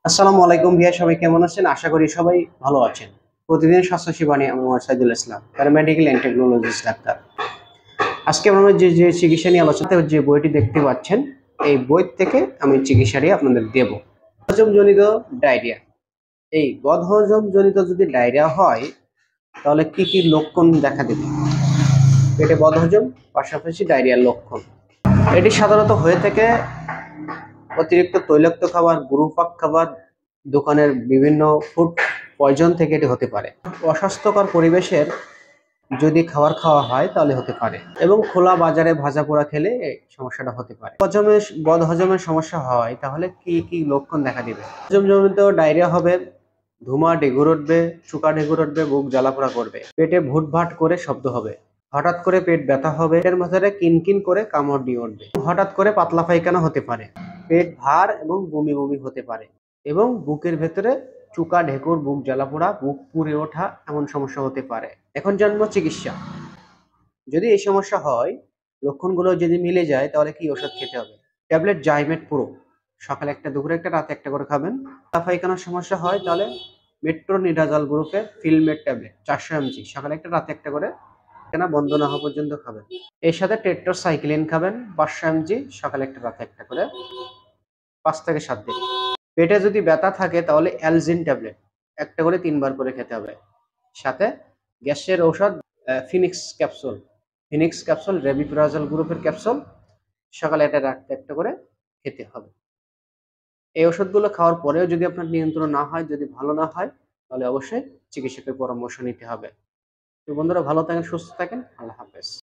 আসসালামু আলাইকুম ভাইয়া, সবাই কেমন আছেন? আশা করি সবাই ভালো আছেন। প্রতিদিন স্বাস্থ্য সেবা নিয়ে আমি Mohammad Saidul Islam, paramedical and technologist doctor. আজকে আমরা যে চিকিৎসা নিয়ে আলোচনা, যে বইটি দেখতে পাচ্ছেন, এই বই থেকে আমি চিকিৎসাটি আপনাদের দেব। হজম জনিত ডায়রিয়া। এই বদহজম জনিত যদি ডায়রিয়া হয় তাহলে কি কি লক্ষণ দেখা দেবে? পেটে বদহজম, পাশাপাশি ডায়রিয়ার লক্ষণ। এটি সাধারণত হয়ে থাকে অতিরিক্ত তৈলাক্ত খাবার, গুরুপাক খাবার, দোকানের বিভিন্ন ফুড পয়জন থেকে এটি হতে পারে। অস্বাস্থ্যকর পরিবেশের যদি খাবার খাওয়া হয় তাহলে হতে পারে, এবং খোলা বাজারে ভাজা পোড়া খেলে এই সমস্যাটা হতে পারে। বদহজমের সমস্যা হয় তাহলে কি কি লক্ষণ দেখা দিবে? হজম জনিত ডায়রিয়া হবে, ধুমা ঢেকুর উঠবে, চুকা ঢেকুর উঠবে, বুক জ্বালাপোড়া করবে, পেটে ভুটভাট করে শব্দ হবে, হঠাৎ করে পেট ব্যথা হবে, এর মাথায় কিনকিন করে কামড় দিয়ে উঠবে, হঠাৎ করে পাতলা পায়খানা হতে পারে, পেট ভার এবং বমি বমি হতে পারে, এবং বুকের ভেতরে চুকা ঢেকুর, বুক জ্বালাপোড়া, বুক পুড়ে ওঠা এমন সমস্যা হতে পারে। এখন জানবো চিকিৎসা। যদি এই সমস্যা হয়, লক্ষণগুলো যদি মিলে যায় তাহলে কি ওষুধ খেতে হবে? ট্যাবলেট জাইমেট পুরো, সকালে একটা, দুপুরে একটা, রাতে একটা করে খাবেন। পায়খানার সমস্যা হয় তাহলে মেট্রোনিডাজল গ্রুপের ফিলমেট ট্যাবলেট 400 mg, সকালে একটা, রাতে একটা করে, কেনা বন্ধ না হওয়া পর্যন্ত খাবেন। এর সাথে টেট্রাসাইক্লিন খাবেন 500 mg, সকালে একটা, রাতে একটা করে, 5 থেকে 7 দিন। পেটে যদি ব্যথা থাকে তাহলে অ্যালজিন ট্যাবলেট একটা করে 3 বার করে খেতে হবে। সাথে গ্যাসের ঔষধ ফিনিক্স ক্যাপসুল রেবিপ্রাজল গ্রুপের ক্যাপসুল, সকালে একটা, রাতে একটা করে খেতে হবে। এই ওষুধগুলো খাওয়ার পরেও যদি আপনার নিয়ন্ত্রণ না হয়, যদি ভালো না হয়, তাহলে অবশ্যই চিকিৎসকের পরামর্শ নিতে হবে। তো বন্ধুরা, ভালো থাকেন, সুস্থ থাকেন, আল্লাহ হাফেজ।